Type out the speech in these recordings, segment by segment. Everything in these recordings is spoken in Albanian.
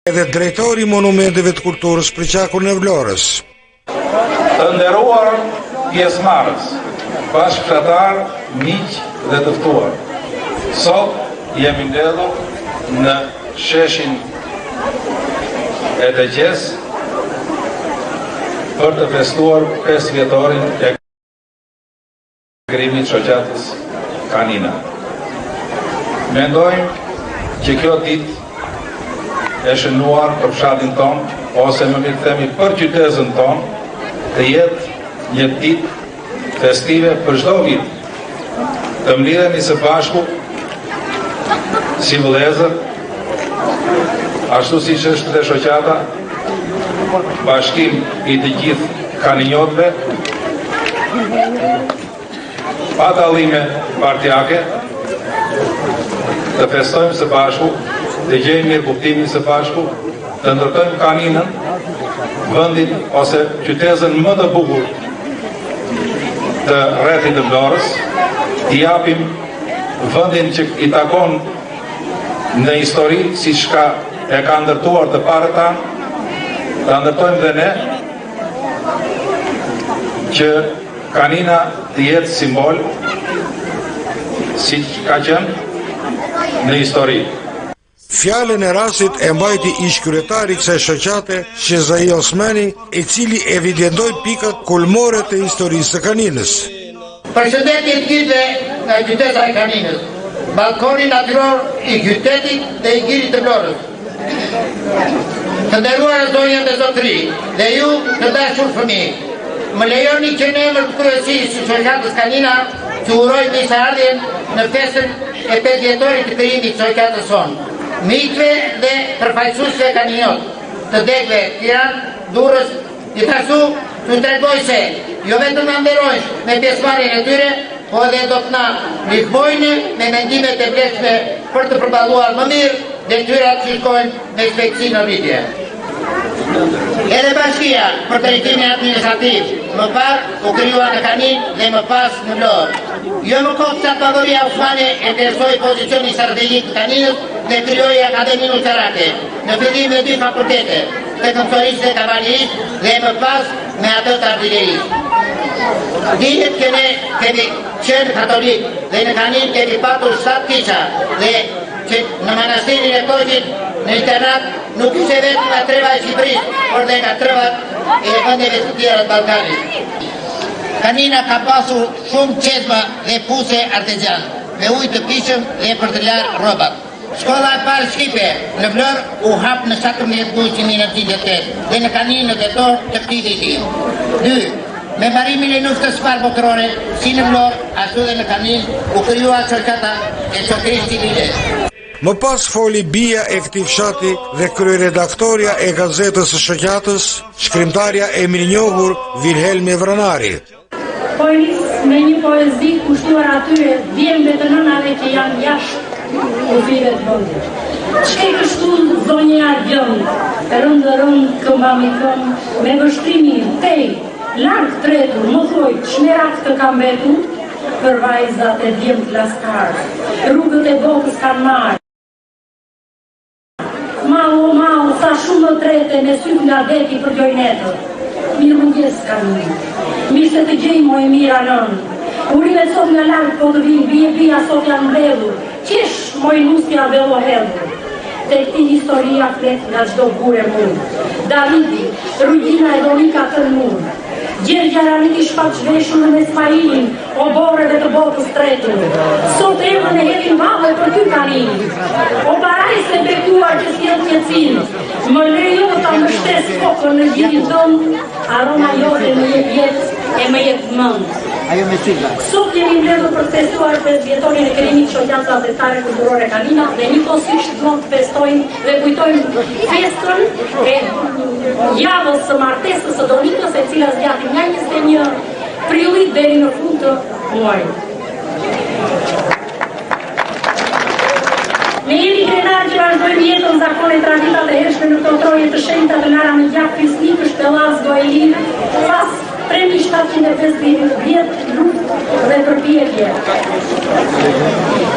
edhe drejtori i monumenteve të kulturës Priqakun e Vlorës. Të nderuar pjesëmarrës, bashkëfqatar, miq dhe të ftuar. Sot jemi mbledhur në sheshin e Deqes për të festuar 5 vjetorin e krijimit shoqatës Kanina. Mendojmë që kjo ditë e shënuar për fshatin ton, ose më mirë themi për qytetin ton, të jetë një ditë festive për çdo vit. Të mlidhemi së bashku si vëllezër, ashtu siç është dhe shoqata, bashkim i të gjithë kaninjotëve, pa dallime partijake, të festojmë së bashku, të gjejmë mirë kuptimin së bashku, të ndërtojmë Kaninën, vendin ose qytetin më të bukur të rrethit të Vlorës, t'i japim vendin që i takon në histori, siç e ka ndërtuar të parët tanë, ta ndërtojmë dhe ne që Kanina të jetë simbol si ka qenë në histori. Fjalën e rastit e mbajti ish-kryetari i kësaj shoqate, Shezai Osmani, i cili evidentoi pikat kulmore të historisë së Kaninës. Përshëndetje të gjithëve nga qyteta e Kaninës, balkoni natyror i qytetit dhe i girit të Vlorës. Të nderuara zonja dhe zotëri, dhe ju të dashur fëmijë, më lejoni që në emër të kryesisë së shoqatës Kanina të uroj mirëseardhjen në festën e 5 vjetorit të krijimit të shoqatës sonë. Mikve dhe përfaqësuesve kaninjot, të degëve Tiranë, Durrës, gjithashtu t'u tregoj se jo vetëm na nderojnë me pjesëmarrjen e tyre, po edhe do të na ndihmojnë me mendimet e vlefshme për të përballuar më mirë detyrat që shkojnë me shpejtësi në rritje. Edhe bashkia për drejtimin administrativ më parë u krijua në Kaninë dhe më pas në Vlorë. Jo më kohë sa Pavoria Osmani e vlerësoi pozicionin strategjik të Kaninës dhe krijoi Akademinë Uçarake, në fillim me 2 fakultete, teknikorisë dhe kavalerisë dhe më pas me ato të artillerisë. Dihet që ne kemi qenë katolik dhe në Kaninë kemi patur 7 kisha dhe që në manastirin e Koqit në internat nuk ishte vetëm nga treva e Shqipërisë, por dhe nga trevat e vendeve të tjera të Ballkanit. Kanina ka pasur shumë qezma dhe puse artezan, me ujë të pishëm dhe për të larë rrobat. Shkolla e parë shqipe në Vlorë u hap në 17 gusht 1988 dhe në Kaninë në tetor të këtij viti. 2. Me mbarimin e luftës së parë botërore, si në Vlorë, ashtu dhe në Kaninë, u krijua shoqata e shoqërisë civile. Më pas foli bija e këtij fshati dhe kryeredaktorja e gazetës së shoqatës, shkrimtarja e mirënjohur Vilhelmi Vranari. Po i nis me një poezi kushtuar atyre djemve të nënave që janë jashtë kufive të vendit. Çka kështu zonja Argjën, rëndë këmba me këmbë, me vështrimin, tej, larg tretur, më thoj, çmerat të kam mbetur, për vajzat e djemt laskarë, rrugët e botës kanë marrë. Mau, sa shumë të trete me sytë nga deti për gjojnetër. Mirë mëngjes Kaninë, mirë se të gjejmë e mira nënë. Urimet sot nga lartë po të vinë, bia sot janë mbledhur. Qesh moj nusja bello hedhur. Te këti historia flet nga çdo bure mund. Davidi, Rugjina e Donika të mund. Gjergja Raniti shfaqveshur me Ismailin, o borreve të botës tretur. Sot emën e hedhin vallë për ty Kaninë. O barajse bekuar që s'jet qetësinë, më lejo ta mbështes kokën në gjirin tënd, aroma jote më jep jetë e më jep mend. Sot jemi mbledhur për të festuar 5 vjetorin e krijimit të shoqatës gazetare kulturore Kanina dhe njëkohësisht do të festojmë dhe kujtojmë festën e javës së martesës së Donikës, e cila zgjati nga 21 prillit deri në fund të muajit. Me jemi krenar që vazhdojmë jetën zakone tradita dhe hershme në kontroje të shenjta të lara në gjak fisnikësh të Las Goelin, pas premi 750 luft dhe përpjekje.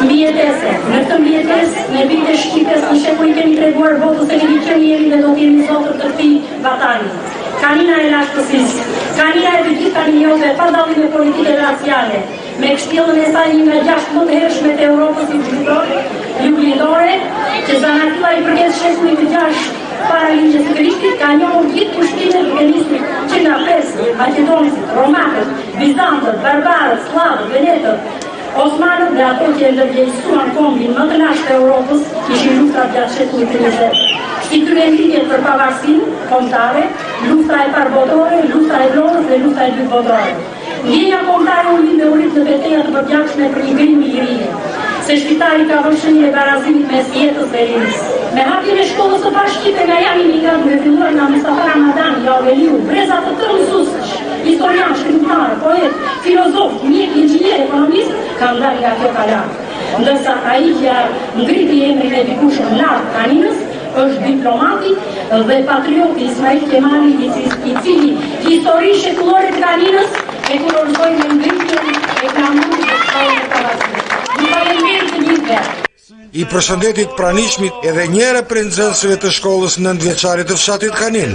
Mbijetese. Në këtë mbijetesë, me bite shqipes në shekuj kemi treguar votës e kemi qenë jemi dhe do t'jemi zotër të këtij batali. Kanina e lashtësisë, kanina e të gjithë kaninjove, pa dallime politike dhe raciale, me kështjellën e saj një nga 6 më të hershme të Europës juglindore, që zanatilla i përket shekullit të 6 para ligjës së Krishtit, ka njohur gjithë pushtimet duke nisur që nga Persët, Maqedonësit, Romakët, Bizantët, Barbarët, Slavët, Venetët, Osmanët dhe ato që e ndërgjegjësuan kombin më të lashtë të Europës, ishin luftrat gjatë shekullit të 20. Shtikryen lidhjet për pavarësinë kombëtare, luftra e parë botërore, luftra e Vlorës dhe luftra e dytë botërore. Ndjenja kombëtare u lidh me urit në betejat të përgjithshme për një grim lirie, se shpitali ka vënë shenjë e barazimit mes jetës dhe rinis. Me hapjen e shkollës së parë shqipe nga jam imigrat duke filluar nga Mustafa Ramadani, Aureliu, breza të tërë mësuesësh, historian, shkrimtar, poet, filozof, mjek, inxhinier, ekonomist, ka ndarë nga kjo kalar. Ndërsa ai që ngriti emrin e dikush lart kaninës, është diplomati dhe patrioti Ismail Kemali, i cili historinë shekullore të kaninës e kolorizoi me ngritjen e glamurit të shkollës së parë. Ju falenderoj të gjithëve. I përshëndetit pranishmit edhe njëra prej nxënësve të shkollës 9 vjeçare të fshatit Kanin.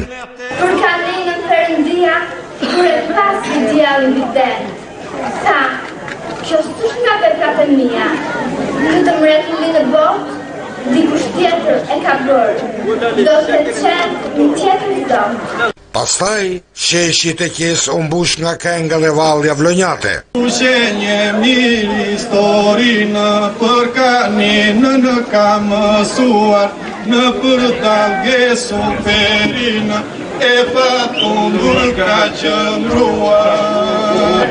Për kaninën Perëndia, kur e pasi djallin viten, tha, kjo s'është nga veprat e mia, këtë mrekulli në botë, dikush tjetër e ka bërë, do të qenë një tjetër zonë. Pastaj, sheshit e qes u mbush nga kenga dhe vallja vlonjate. Shenje mirë historinë për kaninën në ka mësuar, në për talgesu perinë e patundur ka qëndruar.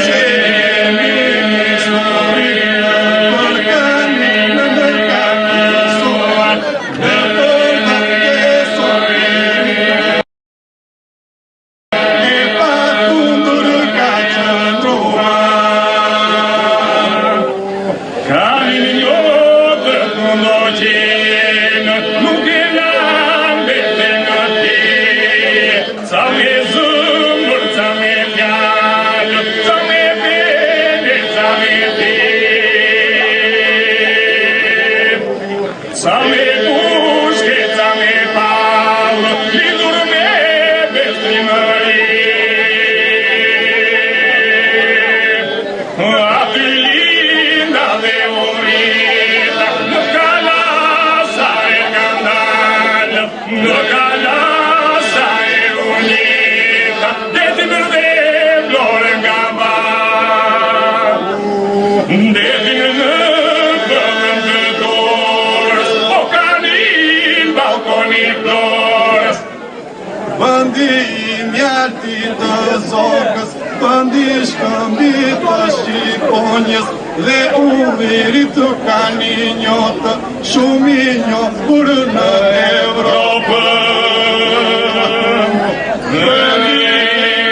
Shenje mirë historinë për kaninën në ka mësuar, në për talgesu perinë e patundur ka qëndruar. Kanin jotë të ndoqenë, nuk e lambete nga ti, sa me zëmbër, sa me fjallë, sa me vete, sa me ti, sa me pushke, sa me palë, lidur me bestrimëri. Aty linda dhe urita, në kalasa e kandalë, në kalasa e unita, deti mërde vlore nga balë, deti në bëllën të dorës, o kanin balkoni florës. Bëndi i mjalti të zogës, bëndi shkëmbit të shqiponjës, dhe uviri të kaninjotë, shumë i njohur në Evropë. Bëndi i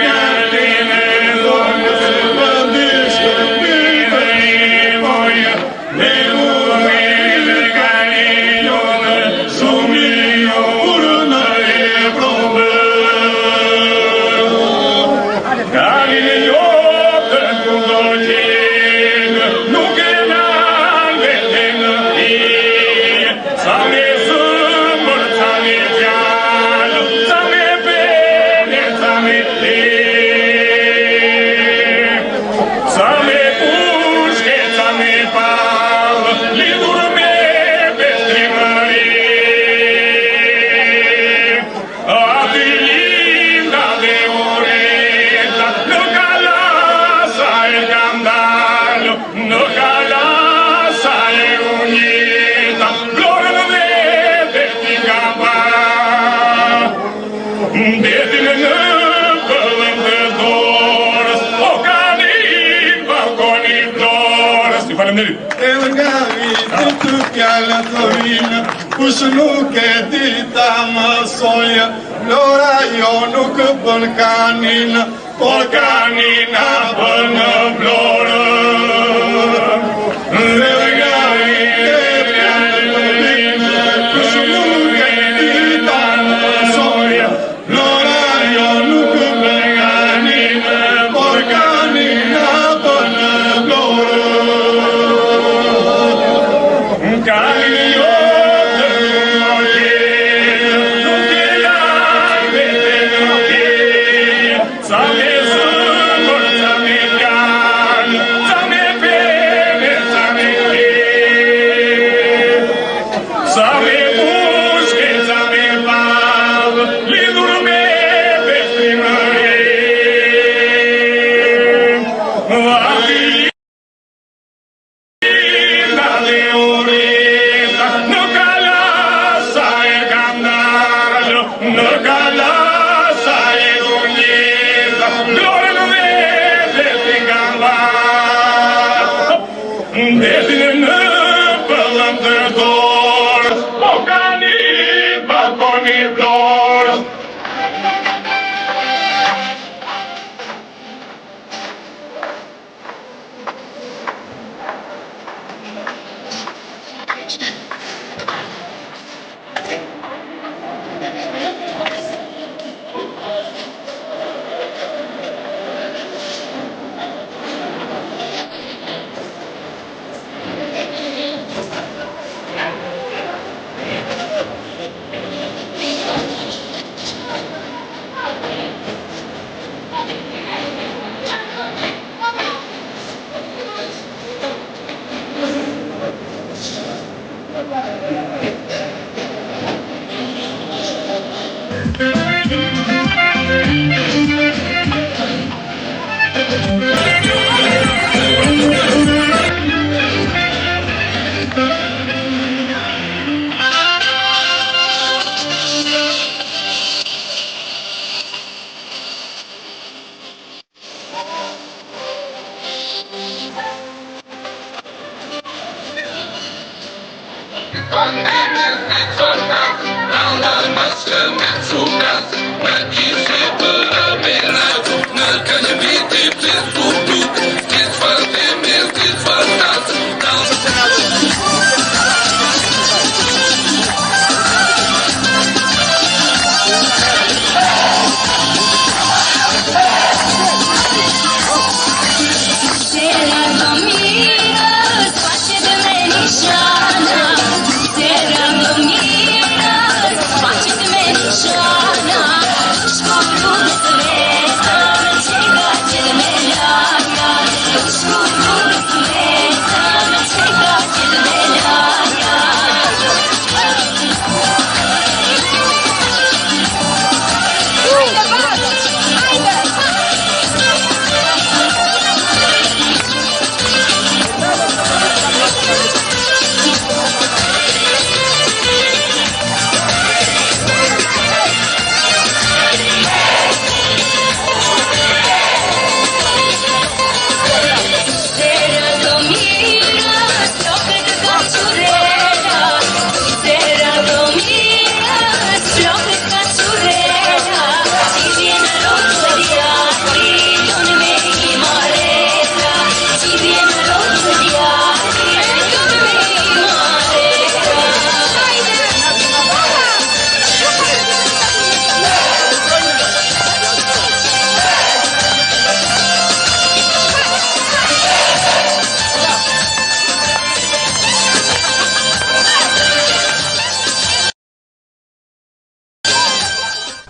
mjalti të zogës, bëndi shkëmbit të shqiponjës, dhe uviri të kaninjotë, shumë i njohur në Evropë. Kanin jotë të ndoqenë, nuk e lambete në ti, sa me zëmbër, sa me fjallë, sa me bene, sa me ti, sa me pushke, sa me palë, lidur me bestrimëri. Aty linda dhe ureta, në kalasa e kandalë, në kalasa e unita, vlorën dhe deti nga balë, deti në bëllën të dorës, o kanin balkoni florës. Ju faleminderit. Edhe nga vitin të fjallë të vinë, kush nuk e dita mësoja, Vlora jo nuk bën kanin, por kanina bën vlorë. Edhe nga vitin të fjallë të vinë, kush nuk e dita mësoja, Vlora jo nuk bën kanin, por kanina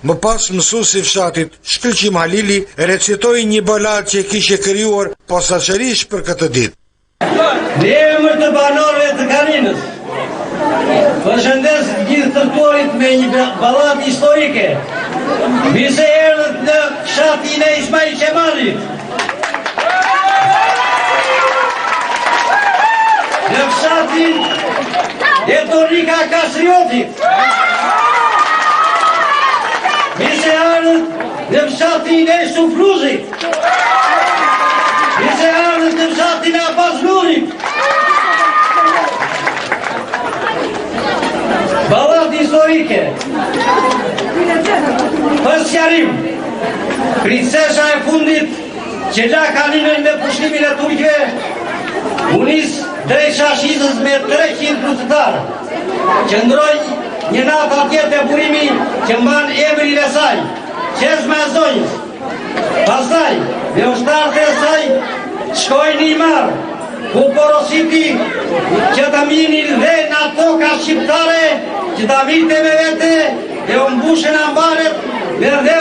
Më pas mësuesi i fshatit, Shkëlqim Halili, recitoi një balad që kishte krijuar posaçërisht për këtë ditë. Në emër të banorëve të Kaninës, përshëndes gjithë tërtorit me një balad historike, mbi se erdhët në fshatin e Ismail Qemalit. Në fshatin e Dornika Kastriotit. Mise ardhët në fshatin e Sufruzit. Mise ardhët në fshatin e Abazlurit. Balad historike. Për sqarim, princesha e fundit që la Kaninën me pushtimin e turqëve, u nis drejt Shashizës me 300 luftëtarë, që ndroi një natë atje të burimi që mban emrin e saj, Qezma e Zonjës. Pastaj, dhe ushtarët e saj shkojnë i marë, ku porositi që të minin dhe në toka shqiptare, që të vinte me vete dhe u mbushen ambaret me dhe